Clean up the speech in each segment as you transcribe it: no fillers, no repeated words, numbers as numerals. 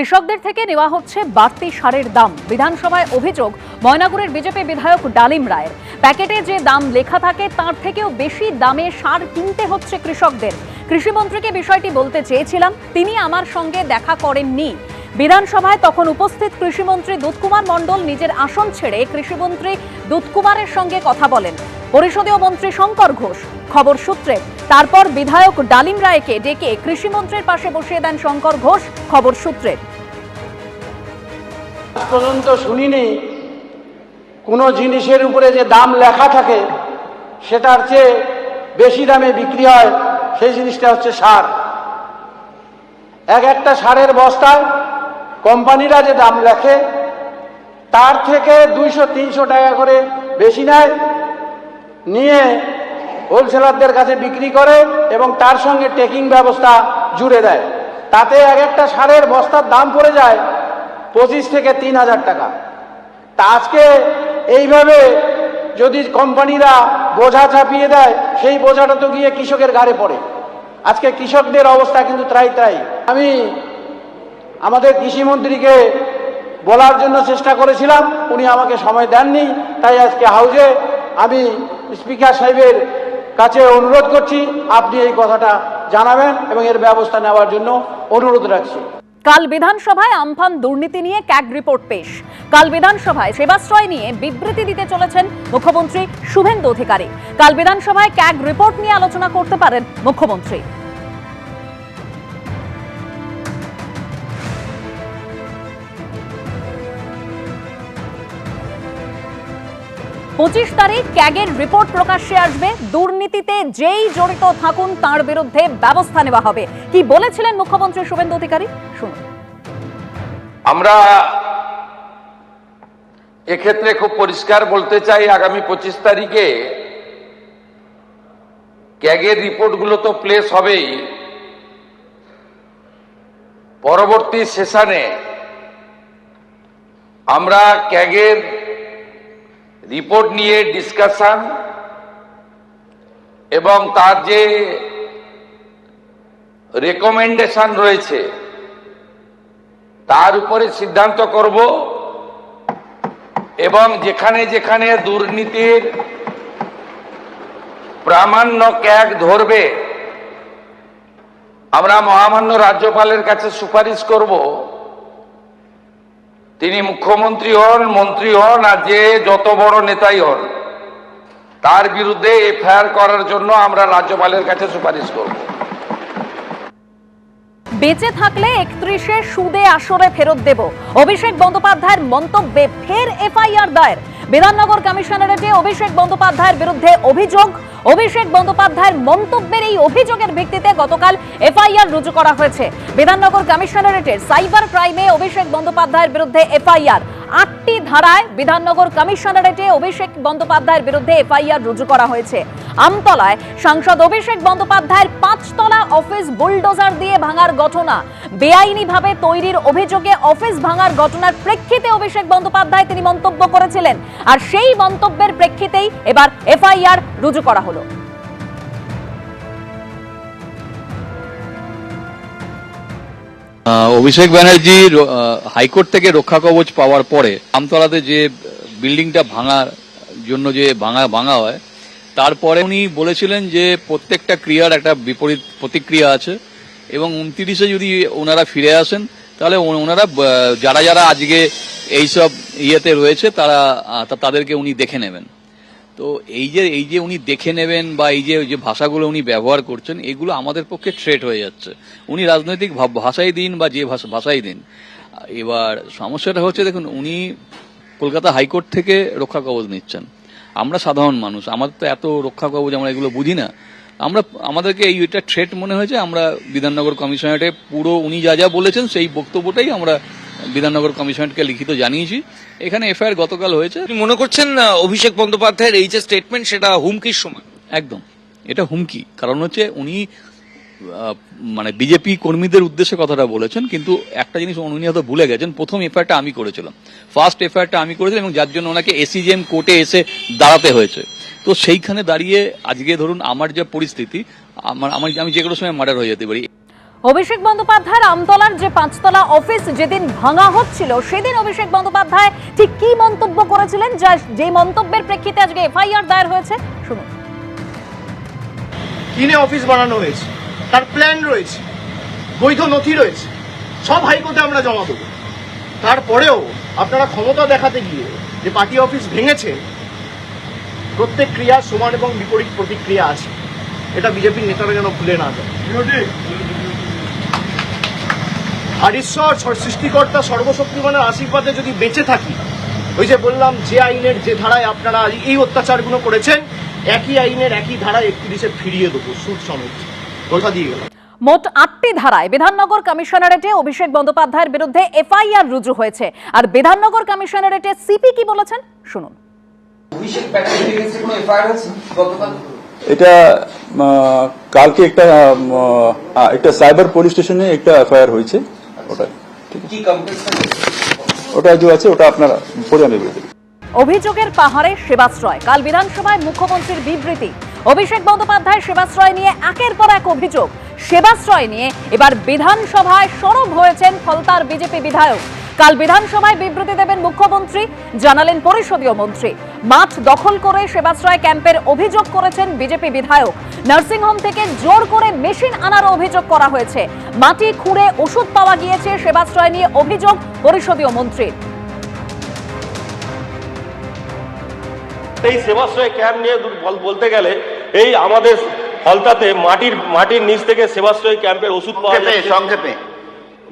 কৃষকদের থেকে নেওয়া হচ্ছে বাড়তি সারের দাম। বিধানসভায় অভিযোগ ময়নাগুড়ির বিজেপি বিধায়ক ডালিম রায়ের। প্যাকেটে যে দাম লেখা থাকে তার থেকেও বেশি দামে সার কিনতে হচ্ছে কৃষকদের। কৃষিমন্ত্রীকে বিষয়টি বলতে চেয়েছিলাম, তিনি আমার সঙ্গে দেখা করেননি। বিধানসভায় তখন উপস্থিত কৃষিমন্ত্রী দুধকুমার মণ্ডল নিজের আসন ছেড়ে কৃষিমন্ত্রী দুধকুমারের সঙ্গে কথা বলেন। পরিষদীয় মন্ত্রী শঙ্কর ঘোষ। খবর সূত্রে তারপর বিধায়ক ডালিম রায়কে ডেকে কৃষিমন্ত্রীর পাশে বসিয়ে দেন শঙ্কর ঘোষ। খবর সূত্রে আজ পর্যন্ত শুনিনি কোনো জিনিসের উপরে যে দাম লেখা থাকে সেটার চেয়ে বেশি দামে বিক্রি হয়। সেই জিনিসটা হচ্ছে সার। একটা সারের বস্তায় কোম্পানিরা যে দাম লেখে তার থেকে 200-300 টাকা করে বেশি নেয়, নিয়ে হোলসেলারদের কাছে বিক্রি করে এবং তার সঙ্গে টেকিং ব্যবস্থা জুড়ে দেয়। তাতে একটা সারের বস্তার দাম পড়ে যায় 25 থেকে 3000 টাকা। তা আজকে এইভাবে যদি কোম্পানিরা বোঝা চাপিয়ে দেয়, সেই বোঝাটা তো গিয়ে কৃষকের ঘাড়ে পড়ে। আজকে কৃষকদের অবস্থা কিন্তু ত্রাই। আমি আমাদের কৃষিমন্ত্রীকে বলার জন্য চেষ্টা করেছিলাম, উনি আমাকে সময় দেননি। তাই আজকে হাউজে আমি স্পিকার সাহেবের কাছে অনুরোধ করছি, আপনি এই কথাটা জানাবেন এবং এর ব্যবস্থা নেওয়ার জন্য অনুরোধ রাখছি। কাল বিধানসভায় আমফান দুর্নীতি নিয়ে ক্যাগ রিপোর্ট পেশ। কাল বিধানসভায় সেবাশ্রয় নিয়ে বিবৃতি দিতে চলেছেন মুখ্যমন্ত্রী শুভেন্দু অধিকারী। কাল বিধানসভায় ক্যাগ রিপোর্ট নিয়ে আলোচনা করতে পারেন মুখ্যমন্ত্রী। 25 তারিখ ক্যাগের রিপোর্ট প্রকাশ্যে আসবে। দুর্নীতিতে যেই জড়িত থাকুন তার বিরুদ্ধে ব্যবস্থা নেওয়া হবে। কি বলেছিলেন মুখ্যমন্ত্রী শুভেন্দু অধিকারী, শুনুন। আমরা এক্ষেত্রে খুব পরিষ্কার বলতে চাই, আগামী 25 তারিখে ক্যাগের রিপোর্টগুলো তো প্লেস হবেই। পরবর্তী সেশনে আমরা ক্যাগের রিপোর্ট নিয়ে ডিসকাশন এবং তার যে রেকমেন্ডেশন রয়েছে তার উপরে সিদ্ধান্ত করব এবং যেখানে যেখানে দুর্নীতির প্রামাণ্য ক্যাগ ধরবে আমরা মহামান্য রাজ্যপালের কাছে সুপারিশ করব, তিনি মুখ্যমন্ত্রী হন, মন্ত্রী হন আর যে যত বড় নেতাই হন, তার বিরুদ্ধে এফআইআর করার জন্য আমরা রাজ্যপালের কাছে সুপারিশ করব। বেঁচে থাকলে 31-এ সুদে আসরে ফেরত দেব, অভিষেক বন্দ্যোপাধ্যায়ের মন্তব্যে ফের এফআইআর দায়ের। বিধাননগর কমিশনারেটে অভিষেক বন্দ্যোপাধ্যায়ের বিরুদ্ধে অভিযোগ। অভিষেক বন্দ্যোপাধ্যায়ের মন্তব্যের এই অভিযোগের ভিত্তিতে গতকাল এফআইআর রুজু করা হয়েছে। বিধাননগর কমিশনারেটের সাইবার ক্রাইমে অভিষেক বন্দ্যোপাধ্যায়ের বিরুদ্ধে এফআইআর। 8টি ধারায় বিধাননগর কমিশনারেটে অভিষেক বন্দ্যোপাধ্যায়ের বিরুদ্ধে এফআইআর রুজু করা হয়েছে। আমতলায় সাংসদ অভিষেক বন্দ্যোপাধ্যায়ের 5তলা অফিস বুলডোজার দিয়ে ভাঙার ঘটনা, বেআইনিভাবে তৈরির অভিযোগে অফিস ভাঙার ঘটনার প্রেক্ষিতে অভিষেক বন্দ্যোপাধ্যায় তিনি মন্তব্য করেছিলেন, আর সেই মন্তব্যের প্রেক্ষিতেই এবার এফআইআর রুজু করা হলো। অভিষেক ব্যানার্জি হাইকোর্ট থেকে রক্ষা কবচ পাওয়ার পরে আমতলাতে যে বিল্ডিংটা ভাঙার জন্য যে ভাঙা হয়, তারপরে উনি বলেছিলেন যে প্রত্যেকটা ক্রিয়ার একটা বিপরীত প্রতিক্রিয়া আছে এবং 29-এ যদি ওনারা ফিরে আসেন তাহলে ওনারা যারা যারা আজকে এইসব ইয়েতে রয়েছে তাদেরকে উনি দেখে নেবেন। তো এই যে উনি দেখে নেবেন বা এই যে ভাষাগুলো উনি ব্যবহার করছেন, এগুলো আমাদের পক্ষে থ্রেট হয়ে যাচ্ছে। উনি রাজনৈতিক ভাষাই দিন বা যে ভাষাই দিন, এবার সমস্যাটা হচ্ছে, দেখুন, উনি কলকাতা হাইকোর্ট থেকে রক্ষা কবচ নিচ্ছেন। আমরা সাধারণ মানুষ, আমাদের তো এত রক্ষা কবচ আমরা এগুলো বুঝি না। আমাদেরকে এইটা থ্রেট মনে হয়েছে। আমরা বিধাননগর কমিশনারেটে পুরো উনি যা বলেছেন সেই বক্তব্যটাই আমরা বিধাননগর কমিশনারেটকে লিখিত জানিয়েছি। এখানে এফআইআর গতকাল হয়েছে। মনে করছেন অভিষেক বন্দ্যোপাধ্যায়ের এই যে স্টেটমেন্ট, সেটা হুমকির সমান? একদম, এটা হুমকি। কারণ হচ্ছে উনি মানে বিজেপি কর্মীদের উদ্দেশ্যে কথাটা বলেছেন, কিন্তু একটা জিনিস উনি হয়তো ভুলে গেছেন, প্রথম এফআইআরটা আমি করেছিলাম, ফার্স্ট এফআইআরটা আমি করেছিলাম এবং যার জন্য ওনাকে এসিজেএম কোর্টে এসে দাঁড়াতে হয়েছে। তো সেইখানে দাঁড়িয়ে আজকে ধরুন আমার যে পরিস্থিতি, আমি যে কোনো সময় মার্ডার হয়ে যেতে পারি। অভিষেক বন্দ্যোপাধ্যায়ের আমতলার যে 5তলা অফিস যেদিন ভাঙা হচ্ছিল সেদিন অভিষেক বন্দ্যোপাধ্যায় ঠিক কি মন্তব্য করেছিলেন, যে মন্তব্যের প্রেক্ষিতে আজকে এফআইআর দায়ের হয়েছে, শুনুন। কিনে অফিস বানানো হয়েছে, তার প্ল্যান রয়েছে, বৈধ নথি রয়েছে, সব হাইকোর্টে আমরা জমা দেবো। তারপরেও আপনারা ক্ষমতা দেখাতে গিয়ে যে পার্টি অফিস ভেঙেছে, প্রত্যেক ক্রিয়ার সমান এবং বিপরীত প্রতিক্রিয়া আছে, এটা বিজেপির নেতারা যেন ভুলে না যায়। আর ঈশ্বর সৃষ্টিকর্তা সর্বশক্তিমানের আশীর্বাদে যদি বেঁচে থাকি, ওই যে বললাম যে আইনের যে ধারায় আপনারা এই অত্যাচারগুলো করেছেন, একই আইনের একই ধারায় 31-এ ফিরিয়ে দেবো, সুদ সমেত। কথা দিয়ে গেলাম। মোট 8টি ধারায় বিধাননগর কমিশনারেটে অভিষেক বন্দ্যোপাধ্যায়ের বিরুদ্ধে এফআইআর রুজু হয়েছে। আর বিধাননগর কমিশনারেটে সিপি কি বলেছেন, শুনুন। এটা কালকে একটা সাইবার পুলিশ স্টেশনে একটা এফআইআর হয়েছে, ওটা ওটা যে আছে ওটা আপনারা পরে আমি বলে দেব। অভিযোগের পাহাড়ে সেবাশ্রয়, কাল বিধানসভায় মুখ্যমন্ত্রীর বিবৃতি। অভিষেক বন্দ্যোপাধ্যায় সেবাশ্রয় নিয়ে একের পর এক অভিযোগ। সেবাশ্রয় নিয়ে এবার বিধানসভায় সরব হয়েছেন ফলতার বিজেপি বিধায়ক। কাল বিধানসভায় বিবৃতি দেবেন মুখ্যমন্ত্রী, জানালেন পরিষদীয় মন্ত্রী। মাঠ দখল করে সেবাশ্রয় ক্যাম্পের অভিযোগ করেছেন বিজেপি বিধায়ক। নার্সিংহোম থেকে জোর করে মেশিন আনার অভিযোগ করা হয়েছে। মাটি খুঁড়ে ওষুধ পাওয়া গিয়েছে, সেবাশ্রয় নিয়ে অভিযোগ পরিষদীয় মন্ত্রীর। এই সেবাশ্রয় ক্যাম্প নিয়ে বলতে গেলে এই আমাদের ফলতাতে মাটির নিচ থেকে সেবাশ্রয় ক্যাম্পের ওষুধ পাওয়া যাচ্ছে। সংক্ষেপে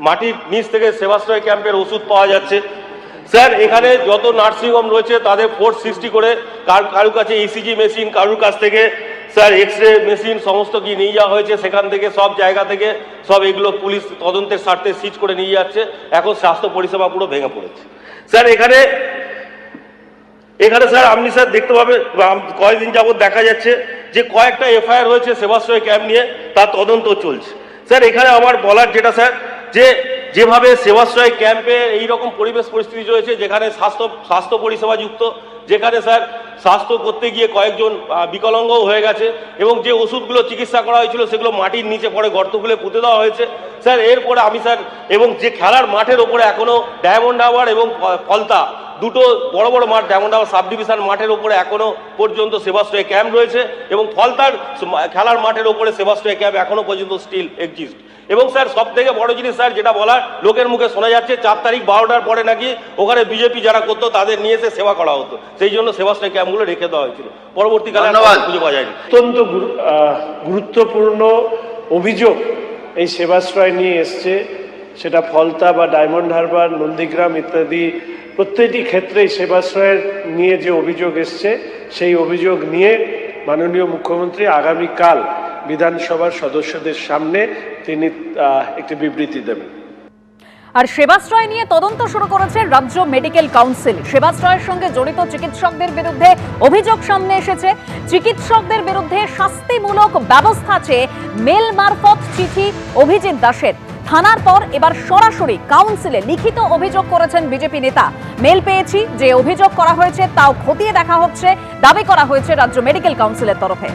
মাটির নিচ থেকে সেবাশ্রয় ক্যাম্পের ওষুধ পাওয়া যাচ্ছে। স্যার, এখানে যত নার্সিংহোম রয়েছে তাদের ফোর্স সৃষ্টি করে কারুর কাছে ইসিজি মেশিন, কারুর কাছ থেকে স্যার এক্স রে মেশিন সমস্ত কি নিয়ে যাওয়া হয়েছে। সেখান থেকে সব জায়গা থেকে সব এগুলো পুলিশ তদন্তের স্বার্থে সিজ করে নিয়ে যাচ্ছে। এখন স্বাস্থ্য পরিষেবা পুরো ভেঙে পড়েছে। স্যার এখানে স্যার আপনি স্যার দেখতে পাবেন, কয়েকদিন যাবত দেখা যাচ্ছে যে কয়েকটা এফআইআর হয়েছে সেবাশ্রয় ক্যাম্প নিয়ে, তার তদন্ত চলছে। স্যার এখানে আমার বলার যেটা স্যার, যেভাবে সেবাশ্রয় ক্যাম্পে এইরকম পরিবেশ পরিস্থিতি রয়েছে, যেখানে স্বাস্থ্য পরিষেবা যুক্ত, যেখানে স্যার স্বাস্থ্য করতে গিয়ে কয়েকজন বিকলাঙ্গও হয়ে গেছে, এবং যে ওষুধগুলো চিকিৎসা করা হয়েছিল সেগুলো মাটির নিচে পড়ে গর্ত খুলে পুঁতে দেওয়া হয়েছে। স্যার এরপরে আমি স্যার, এবং যে খেলার মাঠের ওপরে এখনো ডায়মন্ড হারবার এবং ফলতা দুটো বড় বড় মাঠ, ডায়মন্ড হারবার সাব ডিভিশন মাঠের ওপরে এখনো পর্যন্ত সেবাশ্রয় ক্যাম্প রয়েছে, এবং ফলতার খেলার মাঠের ওপরে সেবাশ্রয় ক্যাম্প এখনো পর্যন্ত স্টিল এক্সিস্ট। এবং স্যার সব থেকে বড় জিনিস স্যার যেটা বলার, লোকের মুখে শোনা যাচ্ছে 4 তারিখ 12টার পরে নাকি ওখানে বিজেপি যারা করতো তাদের নিয়ে এসে সেবা করা হতো, সেই জন্য সেবাশ্রয় ক্যাম্পগুলো রেখে দেওয়া হয়েছিল। পরবর্তীকালে খুঁজে পাওয়া যায়নি। অত্যন্ত গুরুত্বপূর্ণ অভিযোগ এই সেবাশ্রয় নিয়ে এসছে, সেটা ফলতা বা ডায়মন্ড হারবার, নন্দীগ্রাম ইত্যাদি প্রত্যেকটি ক্ষেত্রেই সেবাশ্রয়ের নিয়ে যে অভিযোগ এসছে, সেই অভিযোগ নিয়ে মাননীয় মুখ্যমন্ত্রী আগামীকাল বিধানসভার সদস্যদের সামনে তিনি একটি বিবৃতি দেবেন। আর সেবাশ্রয় নিয়ে তদন্ত শুরু করেছে রাজ্য মেডিকেল কাউন্সিল। সেবাশ্রয়ের সঙ্গে জড়িত চিকিৎসকদের বিরুদ্ধে অভিযোগ সামনে এসেছে। চিকিৎসকদের বিরুদ্ধে শাস্তিমূলক ব্যবস্থা চেয়ে মেল মারফত চিঠি অভিজিৎ দাসের। থানার পর এবার সরাসরি কাউন্সিলে লিখিত অভিযোগ করেছেন বিজেপি নেতা। মেল পেয়েছি, যে অভিযোগ করা হয়েছে তাও খতিয়ে দেখা হচ্ছে, দাবি করা হয়েছে রাজ্য মেডিকেল কাউন্সিলের তরফে।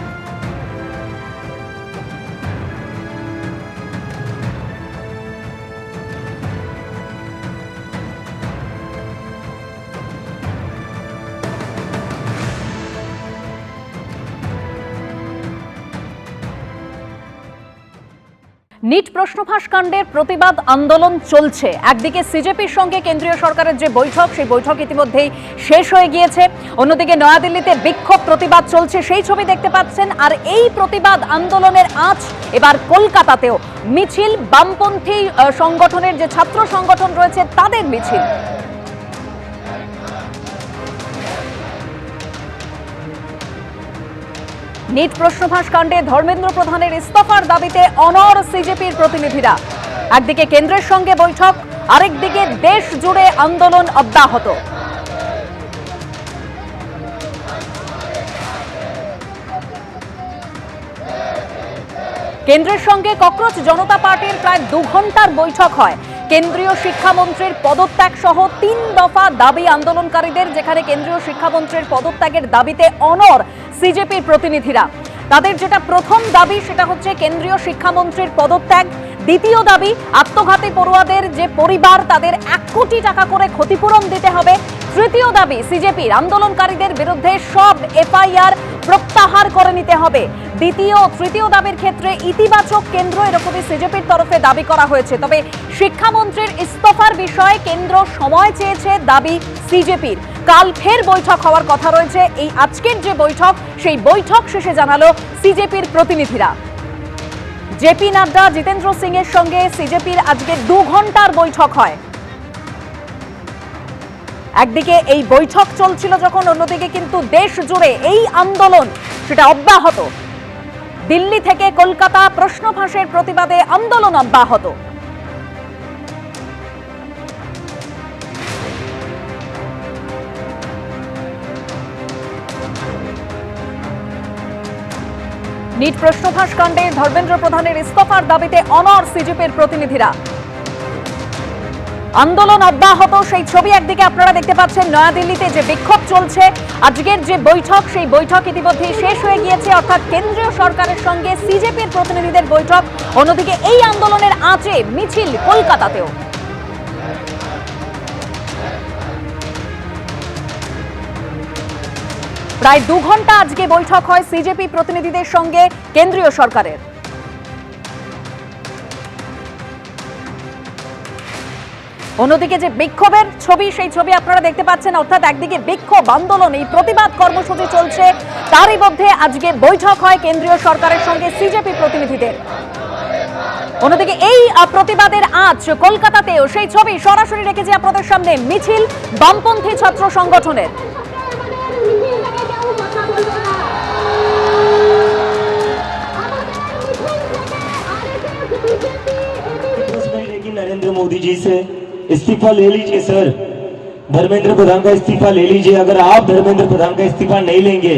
নিট প্রশ্নফাঁস কাণ্ডের প্রতিবাদ আন্দোলন চলছে। একদিকে সিজেপির সঙ্গে কেন্দ্রীয় সরকারের যে বৈঠক, সেই বৈঠক ইতিমধ্যেই শেষ হয়ে গিয়েছে। অন্যদিকে নয়াদিল্লিতে বিক্ষোভ প্রতিবাদ চলছে, সেই ছবি দেখতে পাচ্ছেন। আর এই প্রতিবাদ আন্দোলনের আঁচ এবার কলকাতাতেও। মিছিল, বামপন্থী সংগঠনের যে ছাত্র সংগঠন রয়েছে তাদের মিছিল। নিট প্রশ্নফাঁস কাণ্ডে ধর্মেন্দ্র প্রধানের ইস্তফার দাবিতে অনড় সিজেপির প্রতিনিধিরা। একদিকে কেন্দ্রের সঙ্গে বৈঠক, আরেকদিকে দেশ জুড়ে আন্দোলন অব্যাহত। কেন্দ্রের সঙ্গে ককরোচ জনতা পার্টির প্রায় 2 ঘন্টার বৈঠক হয়। কেন্দ্রীয় শিক্ষামন্ত্রীর পদত্যাগ সহ 3 দফা দাবি আন্দোলনকারীদের, যেখানে কেন্দ্রীয় শিক্ষামন্ত্রীর পদত্যাগের দাবিতে অনড় সিজেপির প্রতিনিধিরা। তাদের যেটা প্রথম দাবি সেটা হচ্ছে কেন্দ্রীয় শিক্ষামন্ত্রীর পদত্যাগ। দ্বিতীয় দাবি, আত্মঘাতী পড়ুয়াদের যে পরিবার তাদের 1 কোটি টাকা করে ক্ষতিপূরণ দিতে হবে। তৃতীয় দাবি, সিজেপির আন্দোলনকারীদের বিরুদ্ধে সব এফআইআর প্রত্যাহার করে নিতে হবে। দ্বিতীয় ও তৃতীয় দাবির ক্ষেত্রে ইতিবাচক কেন্দ্র, এরকমই সিজেপির তরফে দাবি করা হয়েছে। তবে শিক্ষামন্ত্রীর ইস্তফার বিষয়ে কেন্দ্র সময় চেয়েছে, দাবি সিজেপির। কাল ফের বৈঠক হওয়ার কথা রয়েছে। এই আজকের যে বৈঠক, সেই বৈঠক শেষে জানালো সিজেপির প্রতিনিধিরা। জেপি নাড্ডা, জিতেন্দ্র সিং এর সঙ্গে সিজেপির আজকে 2 ঘন্টার বৈঠক হয়। একদিকে এই বৈঠক চলছিল যখন, অন্যদিকে কিন্তু দেশ জুড়ে এই আন্দোলন সেটা অব্যাহত। দিল্লি থেকে কলকাতা প্রশ্ন ফাঁসের প্রতিবাদে আন্দোলন অব্যাহত। নিট প্রশ্নফাঁস কাণ্ডে ধর্মেন্দ্র প্রধানের ইস্তফার দাবিতে অনড় সিজেপির প্রতিনিধিরা। আন্দোলন অব্যাহত, সেই ছবি একদিকে আপনারা দেখতে পাচ্ছেন। নয়াদিল্লিতে যে বিক্ষোভ চলছে, আজকের যে বৈঠক, সেই বৈঠক ইতিমধ্যেই শেষ হয়ে গিয়েছে, অর্থাৎ কেন্দ্রীয় সরকারের সঙ্গে সিজেপির প্রতিনিধিদের বৈঠক। অন্যদিকে এই আন্দোলনের আঁচে মিছিল কলকাতাতেও। প্রায় 2 ঘন্টা আজকে বৈঠক হয় সিজেপি প্রতিনিধিদের সঙ্গে কেন্দ্রীয় সরকারের। অন্যদিকে যে বিক্ষোভের ছবি, সেই ছবি আপনারা দেখতে পাচ্ছেন, অর্থাৎ একদিকে বিক্ষোভ, আন্দোলন, এই প্রতিবাদ কর্মসূচি চলছে, তারই মধ্যে আজকে বৈঠক হয় কেন্দ্রীয় সরকারের সঙ্গে সিজেপি প্রতিনিধিদের। অন্যদিকে এই প্রতিবাদের আজ কলকাতাতেও, সেই ছবি সরাসরি রেখেছি আপনাদের সামনে। মিছিল বামপন্থী ছাত্র সংগঠনের। नरेंद्र मोदी जी से इस्तीफा ले लीजिए सर, धर्मेंद्र प्रधान का इस्तीफा ले लीजिए। अगर आप धर्मेंद्र प्रधान का इस्तीफा नहीं लेंगे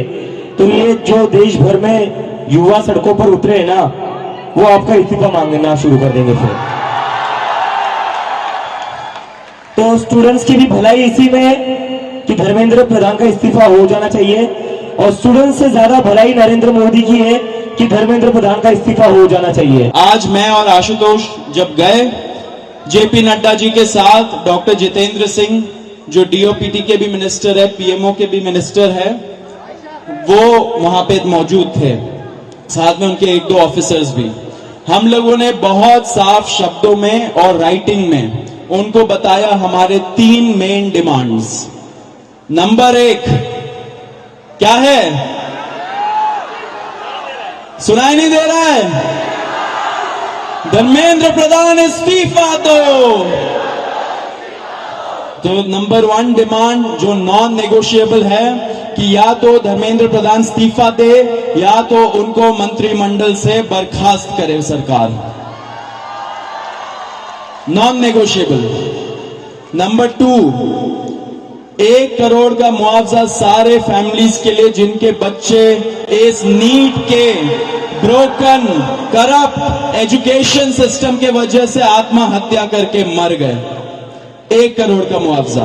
तो ये जो देश भर में युवा सड़कों पर उतरे हैं ना, वो आपका इस्तीफा मांगना शुरू कर देंगे फिर। तो स्टूडेंट्स की भी भलाई इसी में है कि धर्मेंद्र प्रधान का इस्तीफा हो जाना चाहिए, और स्टूडेंट्स से ज्यादा भलाई नरेंद्र मोदी की है कि धर्मेंद्र प्रधान का इस्तीफा हो जाना चाहिए। आज मैं और आशुतोष जब गए जेपी नड्डा जी के साथ, डॉक्टर जितेंद्र सिंह जो डीओपीटी के भी मिनिस्टर है, पीएमओ के भी मिनिस्टर है, वो वहां पे मौजूद थे, साथ में उनके 1-2 ऑफिसर्स भी। हम लोगों ने बहुत साफ शब्दों में और राइटिंग में उनको बताया हमारे 3 मेन डिमांड्स। नंबर 1 क्या है? सुनाई नहीं दे रहा है? धर्मेंद्र प्रधान इस्तीफा दो। तो नंबर 1 डिमांड जो नॉन नेगोशिएबल है कि या तो धर्मेंद्र प्रधान इस्तीफा दे या तो उनको मंत्रिमंडल से बर्खास्त करे सरकार, नॉन नेगोशिएबल। नंबर 2, 1 करोड़ का मुआवजा सारे फैमिलीज के लिए जिनके बच्चे इस नीट के ब्रोकन करप्ट एजुकेशन सिस्टम के वजह से आत्महत्या करके मर गए, 1 करोड़ का मुआवजा।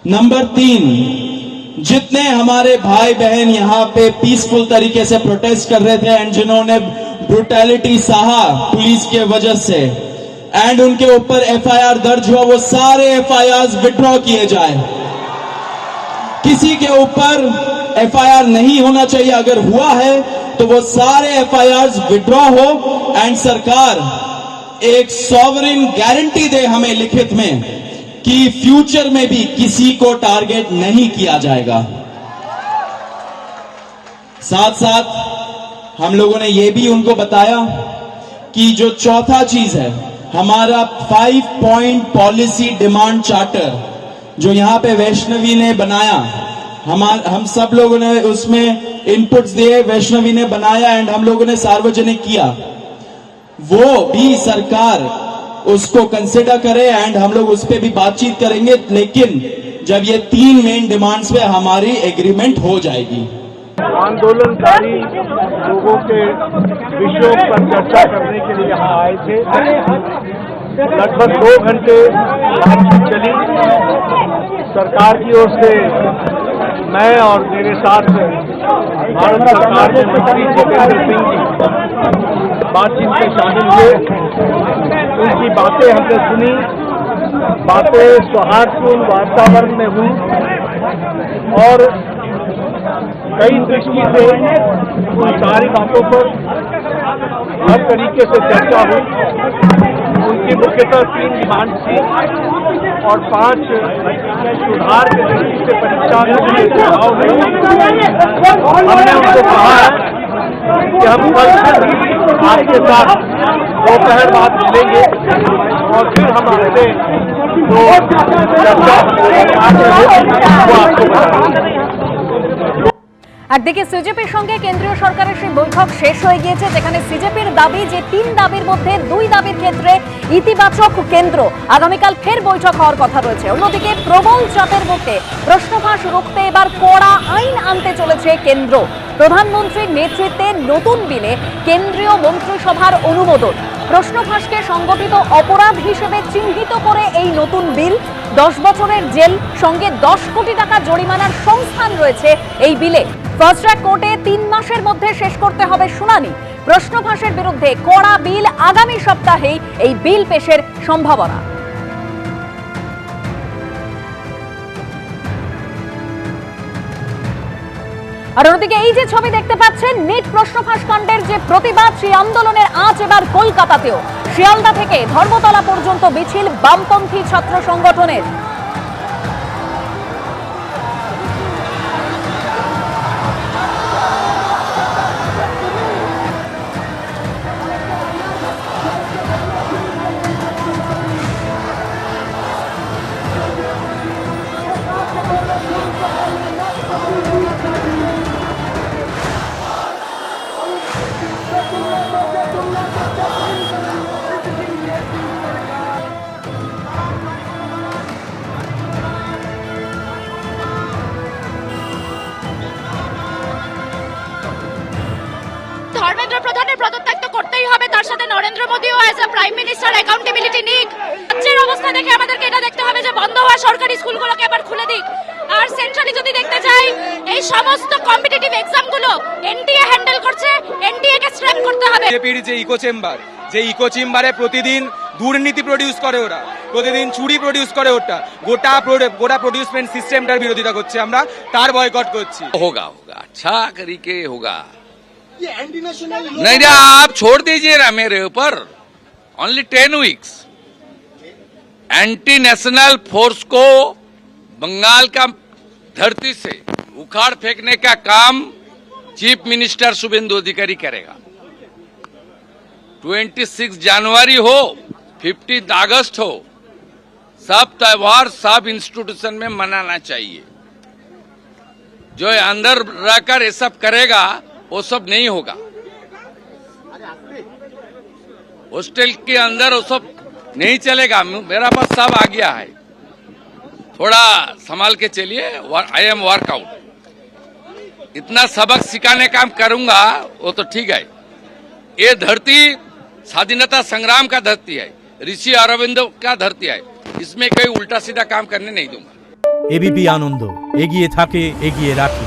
नंबर 3, जितने हमारे भाई बहन यहाँ पे पीसफुल तरीके से प्रोटेस्ट कर रहे थे एंड जिन्होंने ब्रुटैलिटी सहा पुलिस के वजह से एंड उनके ऊपर एफआईआर दर्ज हुआ, वो सारे एफआईआर विड्रॉ किए जाए। किसी के ऊपर एफआईआर नहीं होना चाहिए, अगर हुआ है तो वो सारे एफआईआर विड्रॉ हो एंड सरकार एक सॉवरेन गारंटी दे हमें लिखित में कि फ्यूचर में भी किसी को टारगेट नहीं किया जाएगा। साथ साथ हम लोगों ने ये भी उनको बताया कि जो चौथा चीज है हमारा 5 पॉइंट पॉलिसी डिमांड चार्टर जो यहाँ पे वैष्णवी ने बनाया, हम सब लोगों ने उसमें इनपुट्स दिए, वैष्णवी ने बनाया एंड हम लोगों ने सार्वजनिक किया, वो भी सरकार उसको कंसिडर करे एंड हम लोग उस पर भी बातचीत करेंगे, लेकिन जब ये 3 मेन डिमांड्स पे हमारी एग्रीमेंट हो जाएगी। आंदोलनकारी लोगों के विषयों पर चर्चा करने के लिए यहाँ आए थे। लगभग 2 घंटे बातचीत चली। सरकार की ओर से मैं और मेरे साथ भारत सरकार के मंत्री जितेंद्र सिंह जी बातचीत में शामिल हुए, उनकी बातें हमने सुनी, बातें सौहार्दपूर्ण वातावरण में हुई और कई दृष्टि से उन सारी बातों पर हर तरीके से चर्चा हुई। उनकी मुख्यतः 3 डिमांड थी और 5 सुधार के दृष्टि से परीक्षा में सुझाव हुए। हमने उनको कहा है कि हम कल आपके साथ दोपहर बाद मिलेंगे और फिर हम आपसे जो चर्चा वो आपको बताएंगे। একদিকে সিজেপির সঙ্গে কেন্দ্রীয় সরকারের সেই বৈঠক শেষ হয়ে গিয়েছে, যেখানে সিজেপির দাবি যে 3 দাবির মধ্যে 2 দাবির ক্ষেত্রে ইতিবাচক কেন্দ্র, আগামীকাল ফের বৈঠক হওয়ার কথা রয়েছে। অন্যদিকে প্রবল চাপের মুখে প্রশ্নফাঁস রুখতে এবার কড়া আইন আনতে চলেছে কেন্দ্র। প্রধানমন্ত্রীর নেতৃত্বে নতুন বিলে কেন্দ্রীয় মন্ত্রিসভার অনুমোদন। প্রশ্নফাঁসকে সংগঠিত অপরাধ হিসেবে চিহ্নিত করে এই নতুন বিল, 10 বছরের জেল সঙ্গে 10 কোটি টাকা জরিমানার সংস্থান রয়েছে এই বিলে। ফার্স্ট ট্র্যাক কোর্টে 3 মাসের মধ্যে শেষ করতে হবে শুনানি। প্রশ্নফাঁসের বিরুদ্ধে কড়া বিল, আগামী সপ্তাহেই এই বিল পেশের সম্ভাবনা। আর অন্যদিকে এই যে ছবি দেখতে পাচ্ছেন, নিট প্রশ্নফাঁস কাণ্ডের যে প্রতিবাদ, সেই আন্দোলনের আঁচ এবার কলকাতাতেও। শিয়ালদা থেকে ধর্মতলা পর্যন্ত মিছিল বামপন্থী ছাত্র সংগঠনের। ধর্মেন্দ্র প্রধানের পদত্যাগ তো করতেই হবে, তার সাথে নরেন্দ্র মোদীও as a prime minister accountability নিক। রাজ্যের অবস্থা দেখে আমাদেরকে এটা দেখতে হবে যে বন্ধ হওয়া সরকারি স্কুলগুলোকে আবার খুলে দিক। আর সেন্ট্রালি যদি দেখতে চাই, এই সমস্ত কম্পিটিটিভ এক্সামগুলো এনটিএ হ্যান্ডেল করছে, এনটিএ কে স্ট্র্যাপ করতে হবে। বিজেপির যে ইকো চেম্বারে প্রতিদিন দুর্নীতি প্রডিউস করে ওরা, প্রতিদিন চুরি প্রডিউস করে ওটা, গোটা প্রডিউসমেন্ট সিস্টেমটার বিরোধিতা করছে আমরা, তার বয়কট করছি। होगा होगा अच्छा तरीके होगा। नहीं आप छोड़ दीजिए ना मेरे ऊपर, only 10 weeks. Anti national force को बंगाल का धरती से उखाड़ फेंकने का काम चीफ मिनिस्टर शुभेंदु अधिकारी करेगा। 26 जनवरी हो, 15 अगस्त हो, सब त्योहार सब इंस्टीट्यूशन में मनाना चाहिए। जो अंदर रहकर ये सब करेगा वो सब नहीं होगा। हॉस्टल के अंदर वो सब नहीं चलेगा। मेरा पास सब आ गया है, थोड़ा संभाल के चलिए। आई एम वर्कआउट, इतना सबक सिखाने काम करूंगा वो तो ठीक है। ये धरती स्वाधीनता संग्राम का धरती है, ऋषि अरविंदो का धरती है, इसमें कोई उल्टा सीधा काम करने नहीं दूंगा। एबीपी आनंद एगिए थाके एगिए राखी।